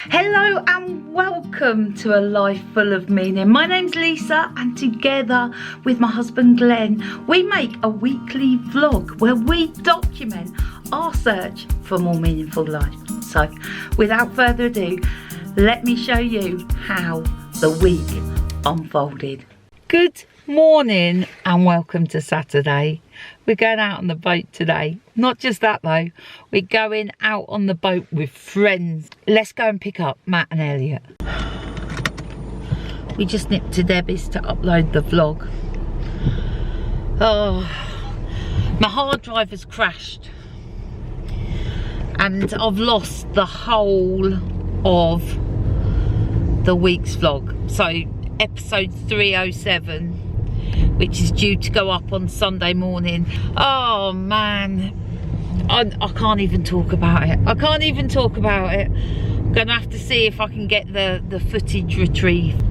Hello and welcome to a life full of meaning. My name's Lisa and together with my husband Glenn we make a weekly vlog where we document our search for a more meaningful life. So without further ado, let me show you how the week unfolded. Good morning and welcome to Saturday. We're going out on the boat today. Not just that though, we're going out on the boat with friends. Let's go and pick up Matt and Elliot. We just nipped to Debbie's to upload the vlog. Oh, my hard drive has crashed and I've lost the whole of the week's vlog. So episode 307, which is due to go up on Sunday morning. Oh man, I can't even talk about it. I can't even talk about it. I'm gonna have to see if I can get the footage retrieved.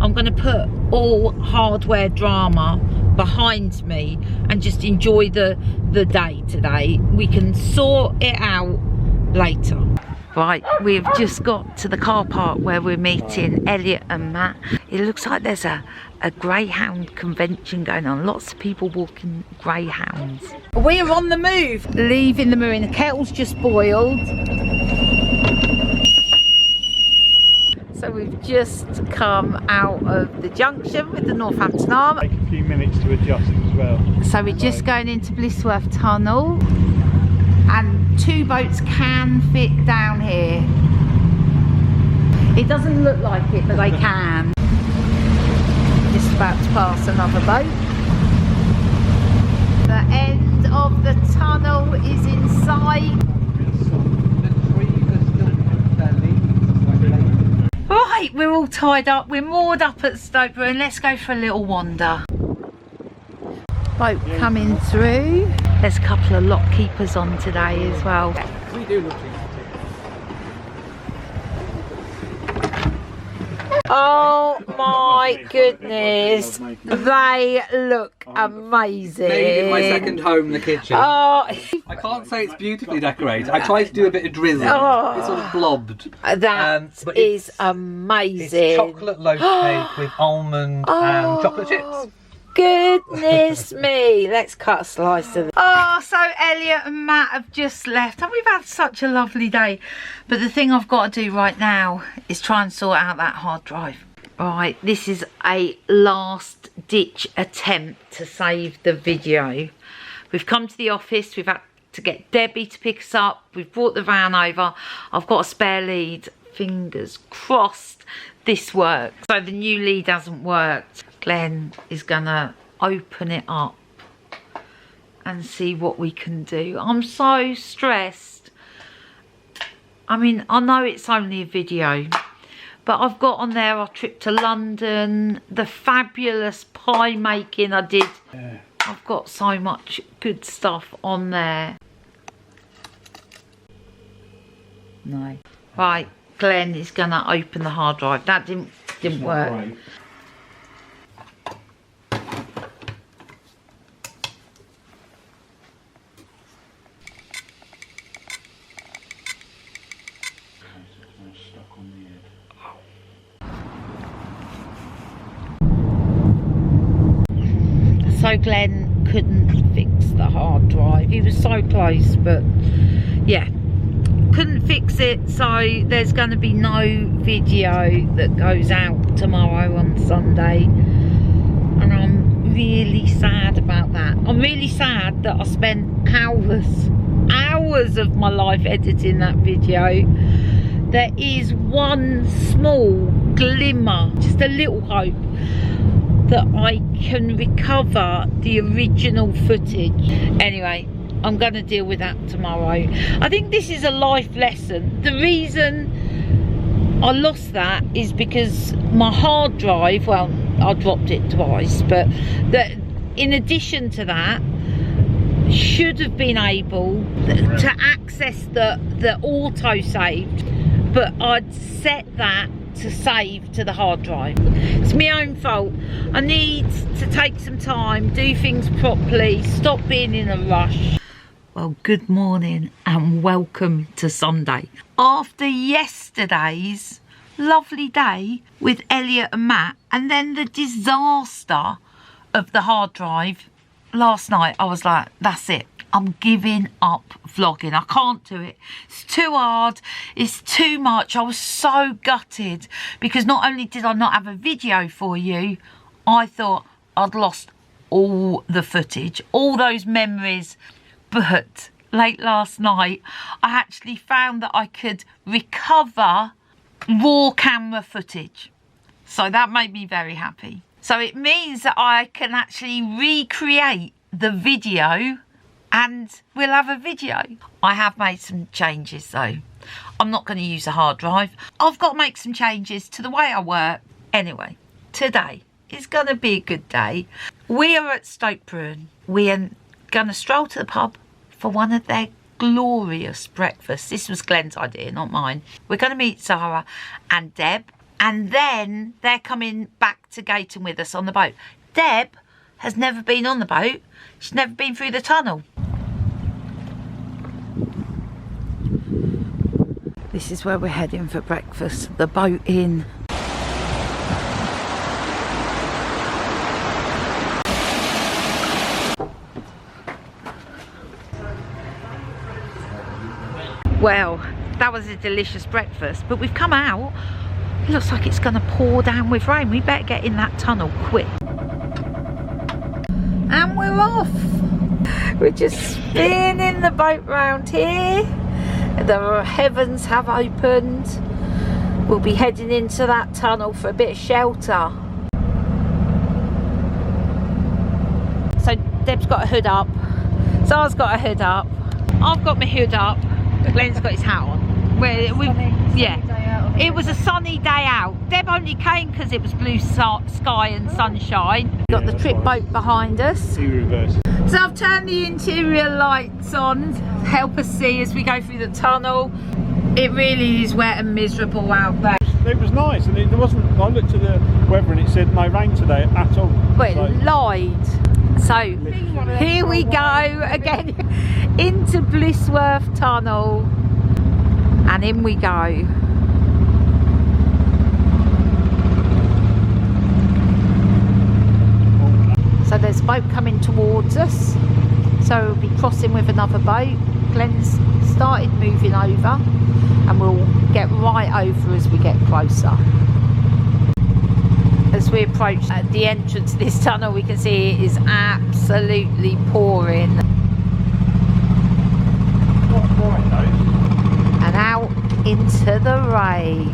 I'm gonna put all hardware drama behind me and just enjoy the day today. We can sort it out later. Right, we've just got to the car park where we're meeting Elliot and Matt. It looks like there's a greyhound convention going on. Lots of people walking greyhounds. We're on the move, leaving the marina. The kettle's just boiled. So we've just come out of the junction with the Northampton Arm. Take a few minutes to adjust as well. So we're just going into Blissworth Tunnel. And two boats can fit down here. It doesn't look like it, but they can. Just about to pass another boat. The end of the tunnel is in sight. Right, we're all tied up. We're moored up at Stoke Bruerne. Let's go for a little wander. Boat coming through. There's a couple of lock keepers on today as well. We do look. Oh my goodness, they look amazing. Made in my second home, the kitchen. Oh, I can't say it's beautifully decorated. I tried to do a bit of drizzle. Oh. It sort of blobbed. that But is it's amazing. chocolate loaf cake with almond and chocolate chips. Goodness me, let's cut a slice of it. Oh, so Elliot and Matt have just left and we've had such a lovely day. But the thing I've got to do right now is try and sort out that hard drive. Right, this is a last ditch attempt to save the video. We've come to the office, we've had to get Debbie to pick us up. We've brought the van over. I've got a spare lead. Fingers crossed this works. So the new lead hasn't worked. Glenn is gonna open it up and see what we can do. I'm so stressed. I mean, I know it's only a video, but I've got on there our trip to London, the fabulous pie making I did. Yeah. I've got so much good stuff on there. No. Right, Glenn is gonna open the hard drive. That didn't work. Right. So Glenn couldn't fix the hard drive. He was so close, but yeah, couldn't fix it. So there's going to be no video that goes out tomorrow on Sunday. And I'm really sad about that. I'm really sad that I spent hours of my life editing that video. There is one small glimmer, just a little hope that I can recover the original footage. Anyway, I'm going to deal with that tomorrow. I think this is a life lesson. The reason I lost that is because my hard drive, well, I dropped it twice, but in addition to that, should have been able to access the auto saved, but I'd set that to save to the hard drive. It's my own fault. I need to take some time, do things properly, stop being in a rush. Well, good morning and welcome to Sunday. After yesterday's lovely day with Elliot and Matt and then the disaster of the hard drive last night, I was like, that's it. I'm giving up vlogging. I can't do it. It's too hard. It's too much. I was so gutted because not only did I not have a video for you, I thought I'd lost all the footage, all those memories. But late last night, I actually found that I could recover raw camera footage. So that made me very happy. So it means that I can actually recreate the video and we'll have a video. I have made some changes though. I'm not going to use a hard drive. I've got to make some changes to the way I work. Anyway, today is going to be a good day. We are at Stoke Bruerne. We are going to stroll to the pub for one of their glorious breakfasts. This was Glenn's idea, not mine. We're going to meet Sara and Deb, and then they're coming back to Gayton with us on the boat. Deb has never been on the boat. She's never been through the tunnel. This is where we're heading for breakfast, the Boat Inn. Well, that was a delicious breakfast, but we've come out. It looks like it's going to pour down with rain. We better get in that tunnel quick. And we're off. We're just spinning the boat round here. The heavens have opened. We'll be heading into that tunnel for a bit of shelter. So Deb's got a hood up. Zara's got a hood up. I've got my hood up. Glenn's got his hat on. It was a sunny day out. Deb only came because it was blue sky and sunshine. Got the trip boat behind us. So I've turned the interior lights on to help us see as we go through the tunnel. It really is wet and miserable out there. It was nice, and there wasn't. I looked at the weather and it said no rain today at all. But it lied. So here we go again into Blissworth Tunnel, and in we go. So there's a boat coming towards us, so we'll be crossing with another boat. Glenn's started moving over and we'll get right over as we get closer. As we approach the entrance to this tunnel, we can see it is absolutely pouring. And out into the rain.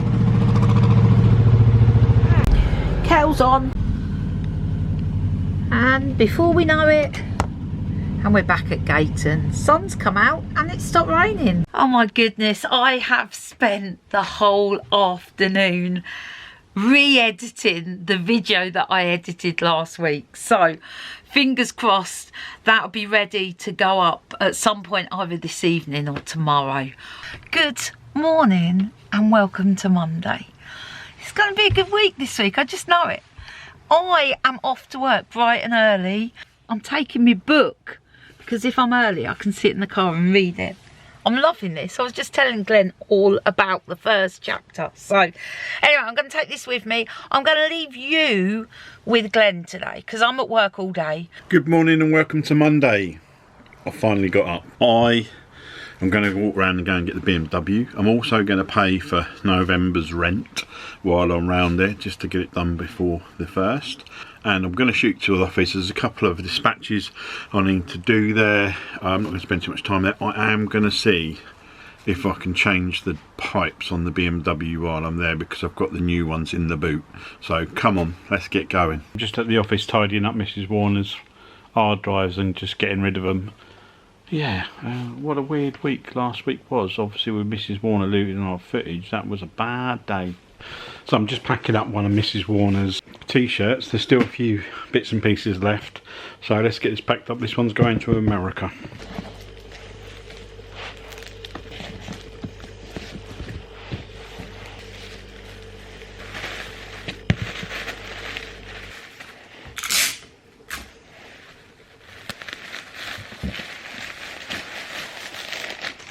Kettle's on. And before we know it, and we're back at Gayton. Sun's come out and it stopped raining. Oh my goodness, I have spent the whole afternoon re-editing the video that I edited last week. So fingers crossed that'll be ready to go up at some point either this evening or tomorrow. Good morning and welcome to Monday. It's going to be a good week this week, I just know it. I am off to work bright and early. I'm taking my book because if I'm early I can sit in the car and read it. I'm loving this. I was just telling Glenn all about the first chapter. So anyway, I'm going to take this with me. I'm going to leave you with Glenn today because I'm at work all day. Good morning and welcome to Monday. I finally got up. I'm going to walk around and go and get the BMW. I'm also going to pay for November's rent while I'm round there, just to get it done before the 1st. And I'm going to shoot to the office. There's a couple of dispatches I need to do there. I'm not going to spend too much time there. I am going to see if I can change the pipes on the BMW while I'm there, because I've got the new ones in the boot. So come on, let's get going. I'm just at the office tidying up Mrs. Warner's hard drives and just getting rid of them. Yeah, what a weird week last week was. Obviously with Mrs. Warner looting our footage, that was a bad day. So I'm just packing up one of Mrs. Warner's t-shirts. There's still a few bits and pieces left. So let's get this packed up. This one's going to America.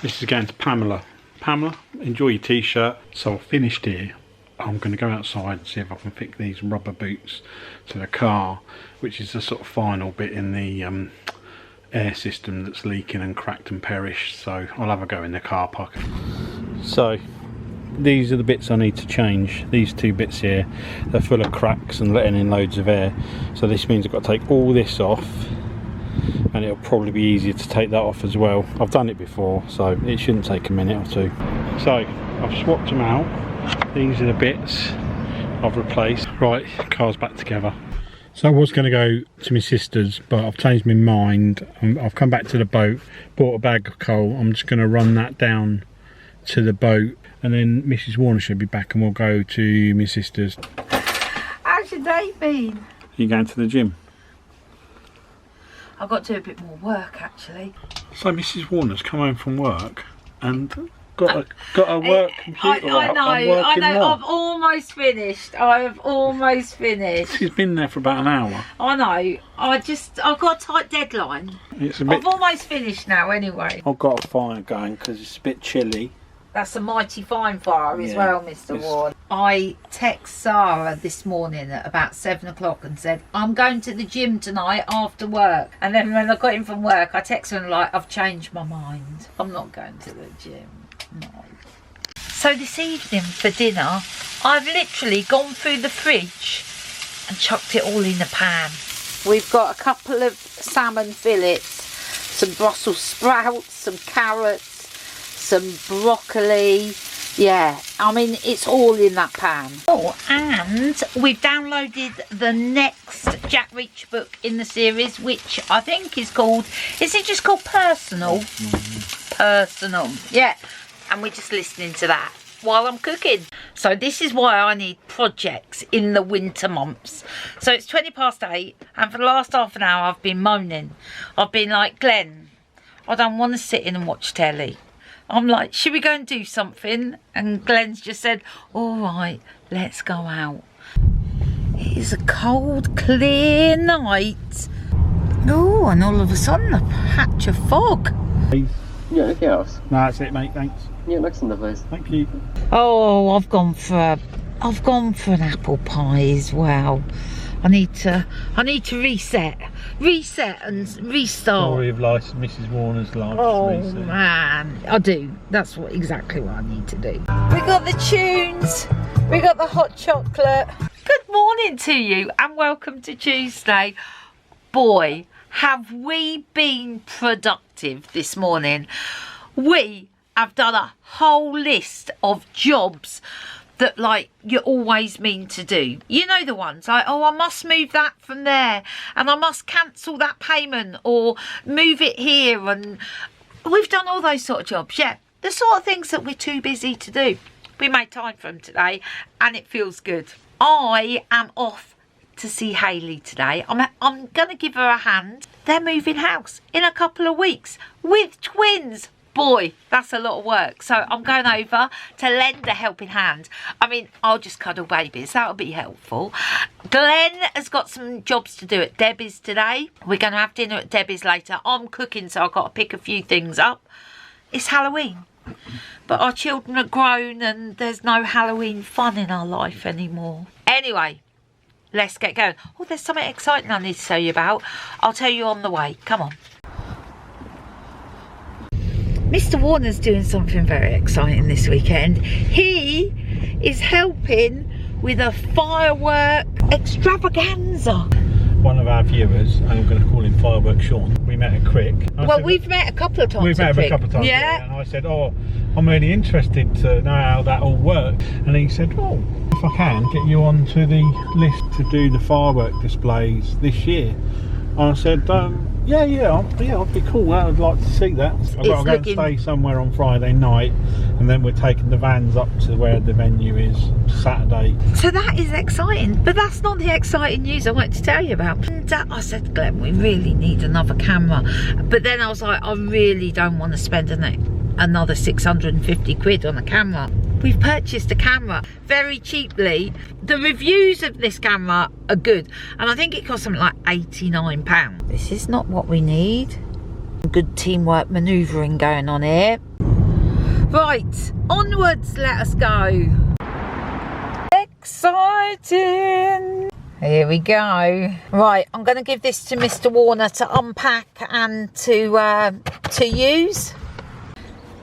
This is going to Pamela. Pamela, enjoy your t-shirt. So I finished here. I'm going to go outside and see if I can fit these rubber boots to the car, which is the sort of final bit in the air system that's leaking and cracked and perished. So I'll have a go in the car park. So these are the bits I need to change. These two bits here, they're full of cracks and letting in loads of air. So this means I've got to take all this off, and it'll probably be easier to take that off as well. I've done it before, so it shouldn't take a minute or two. So I've swapped them out. These are the bits I've replaced. Right, car's back together. So I was going to go to my sister's, but I've changed my mind. I've come back to the boat, bought a bag of coal. I'm just going to run that down to the boat, and then Mrs. Warner should be back and we'll go to my sister's. How's your day been? You going to the gym? I've got to do a bit more work actually. So Mrs. Warner's come home from work and got a work computer I out know, and working I know. more. I've almost finished. I have almost finished. She's been there for about an hour. I know. I've got a tight deadline. It's a bit. I've almost finished now anyway. I've got a fire going because it's a bit chilly. That's a mighty fine fire as Yeah, well, Mr. Ward. I text Sara this morning at about 7 o'clock and said, I'm going to the gym tonight after work. And then when I got in from work, I texted her and like, I've changed my mind. I'm not going to the gym. No. So this evening for dinner, I've literally gone through the fridge and chucked it all in a pan. We've got a couple of salmon fillets, some Brussels sprouts, some carrots, some broccoli. Yeah, I mean, it's all in that pan. Oh, and we've downloaded the next Jack Reach book in the series, which I think is called, is it just called Personal? Personal, yeah. And we're just listening to that while I'm cooking. So this is why I need projects in the winter months. So it's 8:20, and for the last half an hour I've been moaning. I've been like, Glenn, I don't want to sit in and watch telly. I'm like, should we go and do something? And Glenn's just said, all right, let's go out. It is a cold, clear night. Oh, and all of a sudden a patch of fog. Yeah, anything else? No, that's it, mate. Thanks. Yeah, next on the place. Thank you. Oh, I've gone for an apple pie as well. I need to reset and restart. Story of life, Mrs. Warner's life. Oh man, I do. That's exactly what I need to do. We got the tunes. We got the hot chocolate. Good morning to you and welcome to Tuesday. Boy, have we been productive this morning. We have done a whole list of jobs that like you always mean to do. You know the ones like, oh, I must move that from there and I must cancel that payment or move it here, and we've done all those sort of jobs. Yeah, the sort of things that we're too busy to do. We made time for them today and it feels good. I am off to see Hayley today. I'm gonna give her a hand. They're moving house in a couple of weeks with twins. Boy, that's a lot of work. So I'm going over to lend a helping hand. I mean, I'll just cuddle babies. That'll be helpful. Glenn has got some jobs to do at Debbie's today. We're going to have dinner at Debbie's later. I'm cooking, so I've got to pick a few things up. It's Halloween. But our children are grown and there's no Halloween fun in our life anymore. Anyway, let's get going. Oh, there's something exciting I need to tell you about. I'll tell you on the way. Come on. Mr. Warner's doing something very exciting this weekend. He is helping with a firework extravaganza. One of our viewers, and I'm going to call him Firework Sean, we met at Crick. Well, we've met a couple of times. We've met him a couple of times. Yeah. And I said, oh, I'm really interested to know how that all works. And he said, oh, if I can get you onto the list to do the firework displays this year. And I said, yeah, I'd be cool. I'd like to see that. I've got to go and stay somewhere on Friday night, and then we're taking the vans up to where the venue is Saturday. So that is exciting, but that's not the exciting news I wanted to tell you about. And I said, Glenn, we really need another camera. But then I was like, I really don't want to spend another 650 quid on a camera. We've purchased a camera very cheaply. The reviews of this camera are good, and I think it cost something like £89. This is not what we need. Good teamwork manoeuvring going on here. Right, onwards, let us go. Exciting. Here we go. Right, I'm going to give this to Mr. Warner to unpack and to use.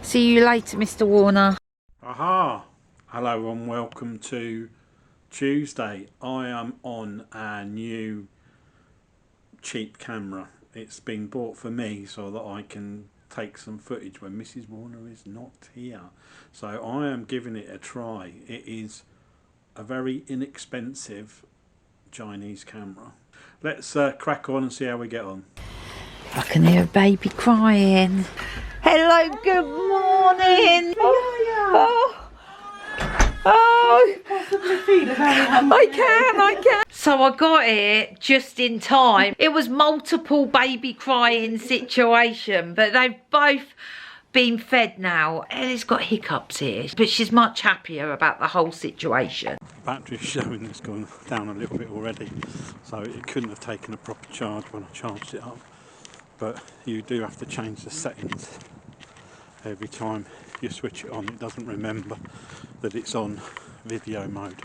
See you later, Mr. Warner. Aha! Hello and welcome to Tuesday. I am on a new cheap camera. It's been bought for me so that I can take some footage when Mrs. Warner is not here. So I am giving it a try. It is a very inexpensive Chinese camera. Let's crack on and see how we get on. I can hear a baby crying. Hello, good morning. Oh, Possibly feel very hungry. I can. So I got here just in time. It was multiple baby crying situation, but they've both been fed now. Ellie's got hiccups here, but she's much happier about the whole situation. Battery's showing it's gone down a little bit already, so it couldn't have taken a proper charge when I charged it up. But you do have to change the settings every time you switch it on. It doesn't remember that it's on video mode,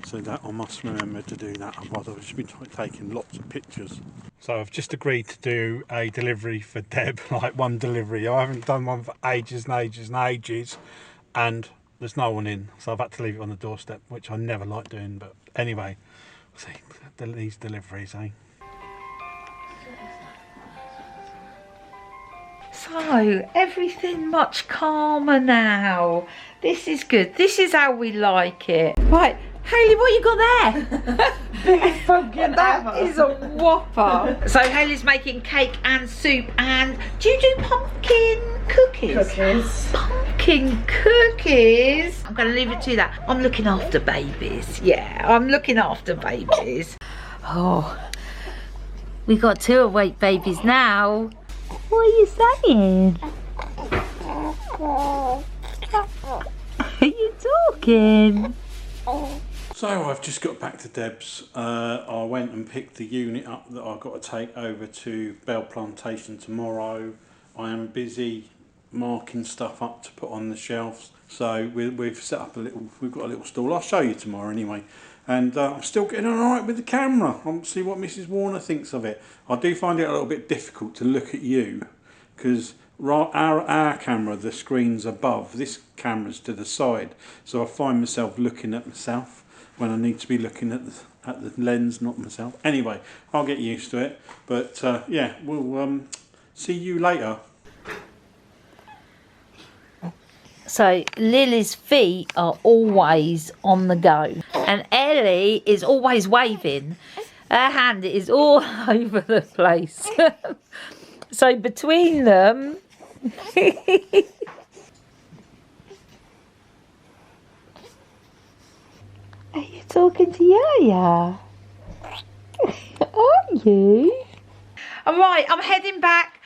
so that I must remember to do that, otherwise I've just been taking lots of pictures. So I've just agreed to do a delivery for Deb, like one delivery. I haven't done one for ages and ages and ages, and there's no one in, so I've had to leave it on the doorstep, which I never like doing. But anyway, we'll see these deliveries, eh? So, everything much calmer now. This is good. This is how we like it. Right, Hayley, what you got there? Biggest pumpkin That ever. is a whopper. So, Hayley's making cake and soup. And do you do pumpkin cookies? Cookies. Pumpkin cookies. I'm going to leave it to that. I'm looking after babies. Yeah, I'm looking after babies. Oh, we got 2 awake babies now. What are you saying? Are you talking? So I've just got back to Deb's. I went and picked the unit up that I've got to take over to Bell Plantation tomorrow. I am busy marking stuff up to put on the shelves. So we've set up we've got a little stall. I'll show you tomorrow anyway. And I'm still getting on alright with the camera. I'll see what Mrs. Warner thinks of it. I do find it a little bit difficult to look at you, because our camera, the screen's above. This camera's to the side. So I find myself looking at myself when I need to be looking at the lens, not myself. Anyway, I'll get used to it. But yeah, we'll see you later. So Lily's feet are always on the go, and Ellie is always waving. Her hand is all over the place. So between them, are you talking to Yaya? Are you? All right, I'm heading back.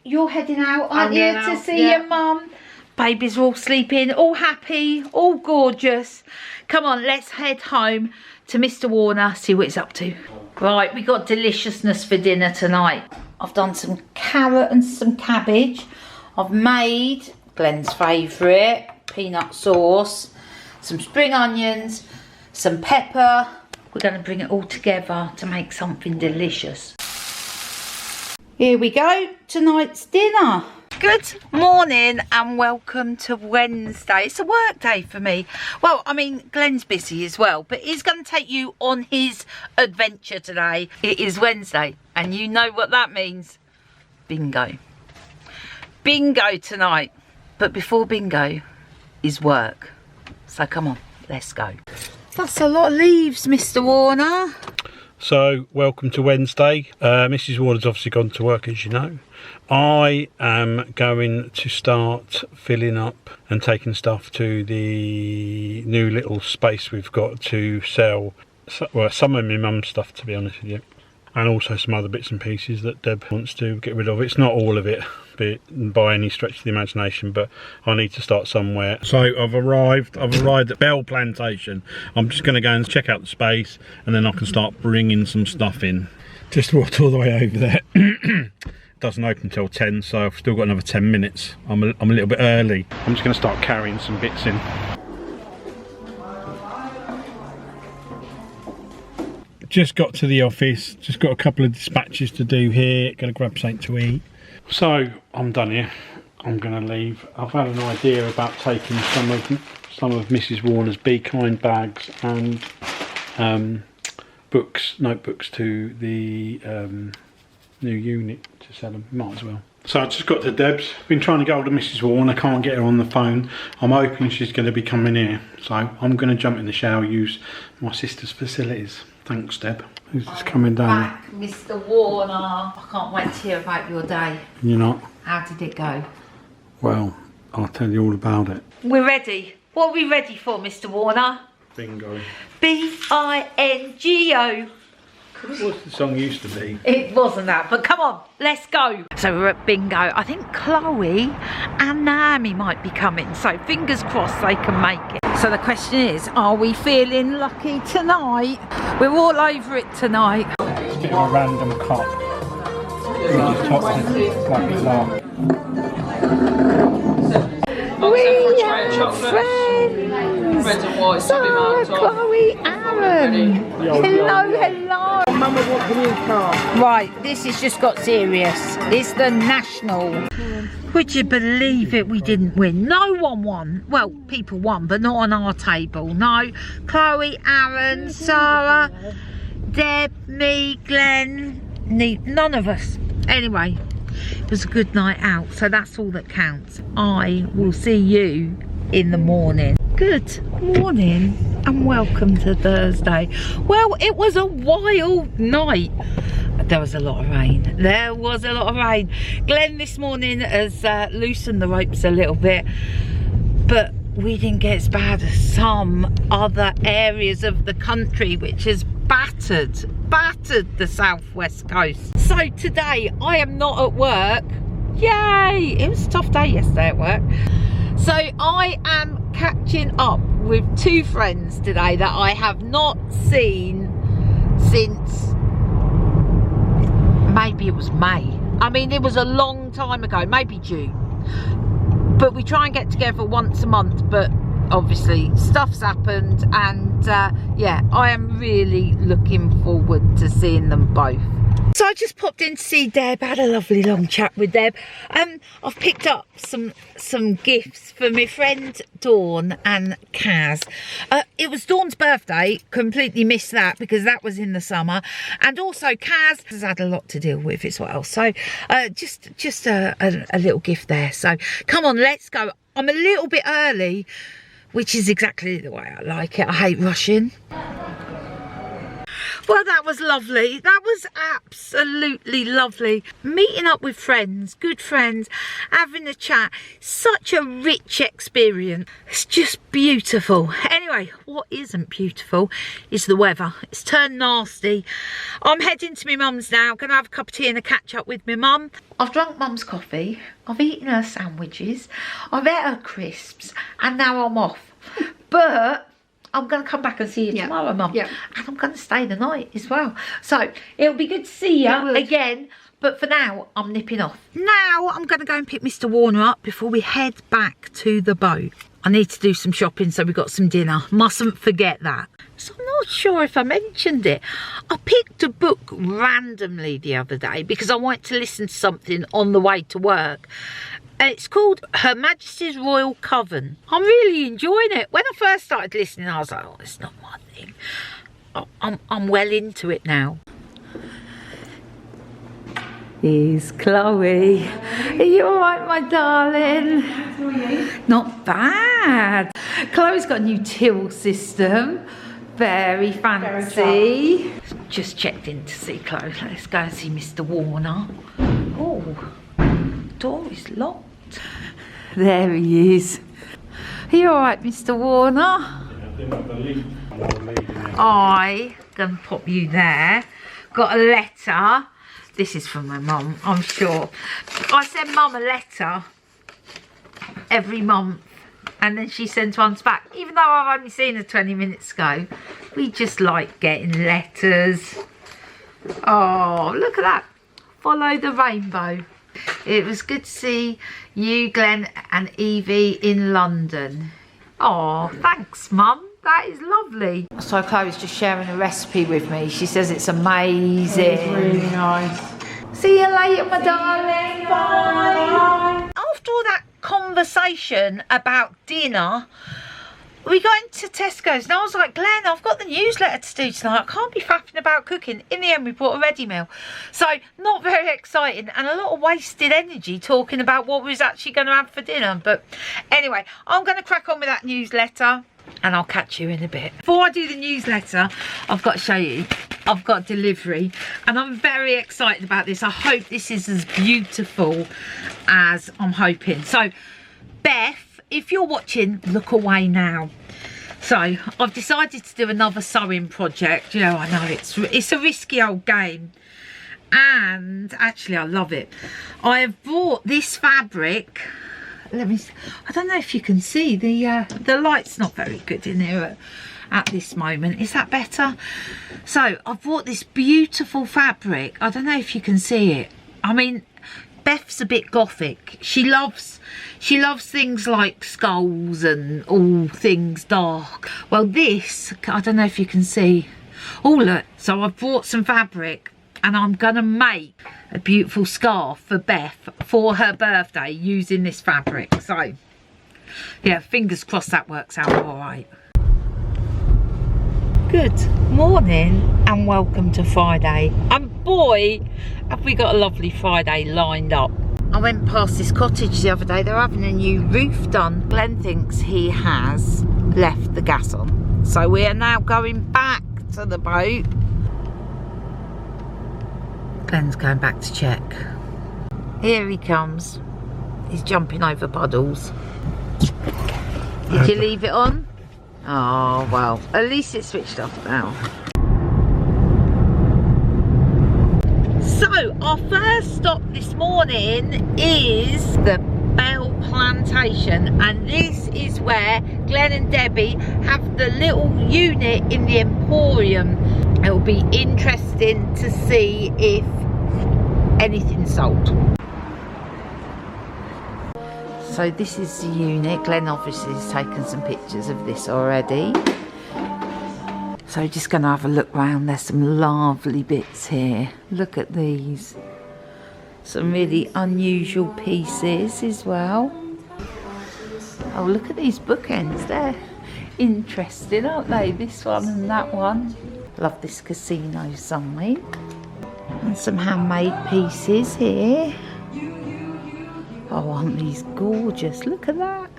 You're heading out, aren't you, to see your mum? Babies are all sleeping, all happy, all gorgeous. Come on, let's head home to Mr. Warner, see what he's up to. Right, we got deliciousness for dinner tonight. I've done some carrot and some cabbage. I've made Glenn's favourite, peanut sauce, some spring onions, some pepper. We're going to bring it all together to make something delicious. Here we go, tonight's dinner. Good morning and welcome to Wednesday. It's a work day for me. Well, I mean, Glenn's busy as well, but he's going to take you on his adventure today. It is Wednesday, and you know what that means. Bingo. Bingo tonight. But before bingo is work. So come on, let's go. That's a lot of leaves, Mr. Warner. So, welcome to Wednesday. Mrs. Warner's obviously gone to work, as you know. I am going to start filling up and taking stuff to the new little space we've got to sell. Well, some of my mum's stuff, to be honest with you, and also some other bits and pieces that Deb wants to get rid of. It's not all of it by any stretch of the imagination, but I need to start somewhere. So I've arrived at Bell Plantation. I'm just going to go and check out the space, and then I can start bringing some stuff in. Just walked all the way over there. doesn't open till 10, so I've still got another 10 minutes. I'm a little bit early. I'm just going to start carrying some bits in. Just got to the office, just got a couple of dispatches to do here, going to grab something to eat. So I'm done here, I'm going to leave. I've had an idea about taking some of Mrs. Warner's Be Kind bags and notebooks to the new unit to sell them. Might as well. So I just got to Deb's, been trying to get hold of Mrs. Warner, can't get her on the phone. I'm hoping she's going to be coming here, so I'm going to jump in the shower, use my sister's facilities. Thanks, Deb. Who's just coming down? Back, Mr. Warner. I can't wait to hear about your day. You're not? How did it go? Well, I'll tell you all about it. We're ready. What are we ready for, Mr. Warner? Bingo. B-I-N-G-O. What the song used to be? It wasn't that, but come on, let's go. So we're at bingo. I think Chloe and Naomi might be coming, so fingers crossed they can make it. So the question is, are we feeling lucky tonight? We're all over it tonight. It's a bit of a random cop. Just top like bizarre. We are friends. Red and white, Sara, Chloe, Aaron. Hello. Mama wants a new car. Right, this has just got serious. It's the national. Would you believe it? We didn't win. No one won. Well, people won, but not on our table. No. Chloe, Aaron, Sara, Deb, me, Glenn, none of us. Anyway, it was a good night out, so that's all that counts. I will see you in the morning. Good morning and welcome to Thursday. Well, it was a wild night. There was a lot of rain. There was a lot of rain. Glenn this morning has loosened the ropes a little bit, but we didn't get as bad as some other areas of the country, which has battered the southwest coast. So today I am not at work. Yay! It was a tough day yesterday at work. So I am catching up with two friends today that I have not seen since maybe it was May. I mean, it was a long time ago, maybe June. But we try and get together once a month, but obviously stuff's happened, and yeah, I am really looking forward to seeing them both. So I just popped in to see Deb, had a lovely long chat with Deb. I've picked up some gifts for my friend Dawn and Kaz. It was Dawn's birthday, completely missed that because that was in the summer. And also Kaz has had a lot to deal with as well. So just a little gift there. So come on, let's go. I'm a little bit early, which is exactly the way I like it. I hate rushing. Well, that was lovely. That was absolutely lovely. Meeting up with friends, good friends, having a chat. Such a rich experience. It's just beautiful. Anyway, what isn't beautiful is the weather. It's turned nasty. I'm heading to my mum's now. Gonna have a cup of tea and a catch up with my mum. I've drunk mum's coffee. I've eaten her sandwiches. I've ate her crisps. And now I'm off. But I'm going to come back and see you tomorrow, Mum. Yeah. And I'm going to stay the night as well. So it'll be good to see you again. But for now, I'm nipping off. Now I'm going to go and pick Mr. Warner up before we head back to the boat. I need to do some shopping, so we've got some dinner. Mustn't forget that. So I'm not sure if I mentioned it. I picked a book randomly the other day because I wanted to listen to something on the way to work. And it's called Her Majesty's Royal Coven. I'm really enjoying it. When I first started listening, I was like, oh, it's not my thing. I'm well into it now. Here's Chloe. Are you all right, my darling? How are you? Not bad. Chloe's got a new till system. Very fancy. Just checked in to see Chloe. Let's go and see Mr. Warner. Oh. Door is locked. There he is. Are you alright, Mr. Warner? I can pop you there. Got a letter. This is from my mum, I'm sure. I send mum a letter every month and then she sends one back. Even though I've only seen her 20 minutes ago, we just like getting letters. Oh, look at that. Follow the rainbow. It was good to see you, Glenn and Evie in London. Oh, thanks, Mum. That is lovely. So Chloe's just sharing a recipe with me. She says it's amazing. It's really nice. See you later, my darling. Bye. After all that conversation about dinner, we got into Tesco's and I was like, Glenn, I've got the newsletter to do tonight. I can't be faffing about cooking. In the end, we bought a ready meal. So, not very exciting and a lot of wasted energy talking about what we was actually going to have for dinner. But anyway, I'm going to crack on with that newsletter and I'll catch you in a bit. Before I do the newsletter, I've got to show you. I've got delivery and I'm very excited about this. I hope this is as beautiful as I'm hoping. So, Beth, if you're watching, look away now. So I've decided to do another sewing project. You know, I know it's a risky old game, and actually I love it. I have bought this fabric. Let me, I don't know if you can see, the light's not very good in here at this moment. Is that better? So I've bought this beautiful fabric. I don't know if you can see it. I mean, Beth's a bit gothic. She loves things like skulls and all things dark. Well, this, I don't know if you can see. Oh, look. So I've bought some fabric and I'm going to make a beautiful scarf for Beth for her birthday using this fabric. So, yeah, fingers crossed that works out all right. Good morning and welcome to Friday. And boy, have we got a lovely Friday lined up. I went past this cottage the other day. They're having a new roof done. Glenn thinks he has left the gas on. So we are now going back to the boat. Glenn's going back to check. Here he comes. He's jumping over puddles. Did you leave it on? Oh, well, at least it's switched off now. So, our first stop this morning is the Bell Plantation, and this is where Glenn and Debbie have the little unit in the Emporium. It'll be interesting to see if anything's sold. So this is the unit. Glenn obviously has taken some pictures of this already. So just going to have a look round. There's some lovely bits here. Look at these. Some really unusual pieces as well. Oh, look at these bookends. They're interesting, aren't they? This one and that one. Love this casino sign. And some handmade pieces here. Oh, aren't these gorgeous? Look at that.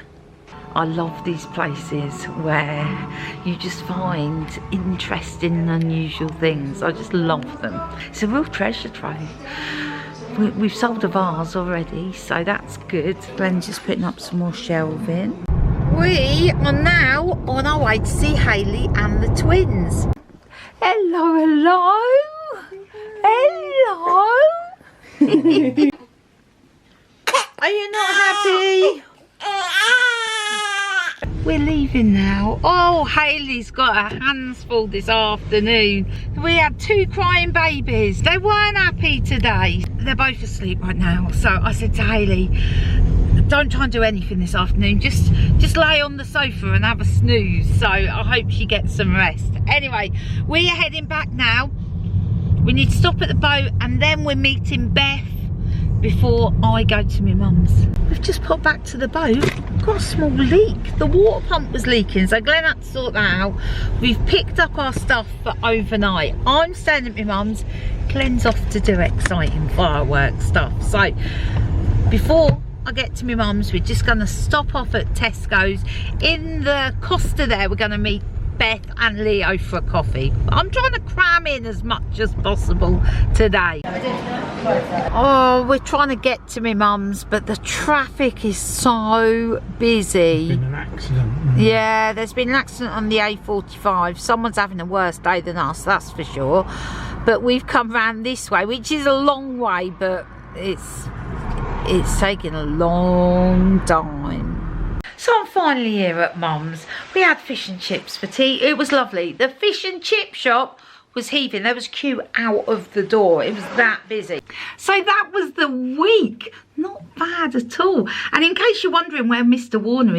I love these places where you just find interesting and unusual things. I just love them. It's a real treasure trove. We've sold a vase already, so that's good. Glenn's just putting up some more shelving. We are now on our way to see Hayley and the twins. Hello, hello. Hello. Are you not happy? We're leaving now. Oh, Hayley's got her hands full this afternoon. We had 2 crying babies. They weren't happy today. They're both asleep right now. So I said to Hayley, don't try and do anything this afternoon. Just lay on the sofa and have a snooze. So I hope she gets some rest. Anyway, we are heading back now. We need to stop at the boat and then we're meeting Beth before I go to my mum's. We've just popped back to the boat. Got a small leak. The water pump was leaking, so Glenn had to sort that out. We've picked up our stuff for overnight. I'm staying at my mum's. Glenn's off to do exciting fireworks stuff. So before I get to my mum's, we're just going to stop off at Tesco's. In the Costa there, we're going to meet Beth and Leo for a coffee. I'm trying to cram in as much as possible today. Oh, we're trying to get to my mum's, but the traffic is so busy. There's been an accident. Yeah, there's been an accident on the A45. Someone's having a worse day than us, that's for sure. But we've come round this way, which is a long way, but it's taking a long time. So I'm finally here at Mum's. We had fish and chips for tea. It was lovely. The fish and chip shop was heaving. There was queue out of the door. It was that busy. So that was the week. Not bad at all. And in case you're wondering where Mr. Warner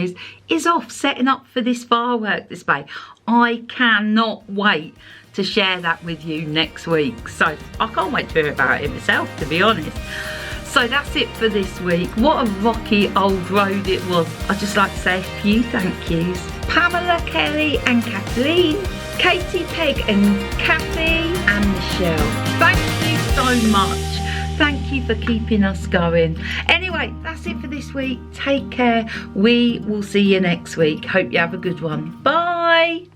is off setting up for this firework display. I cannot wait to share that with you next week. So I can't wait to hear about it myself, to be honest. So that's it for this week. What a rocky old road it was. I'd just like to say a few thank yous. Pamela, Kelly and Kathleen, Katie, Peg and Kathy and Michelle. Thank you so much. Thank you for keeping us going. Anyway, that's it for this week. Take care. We will see you next week. Hope you have a good one. Bye.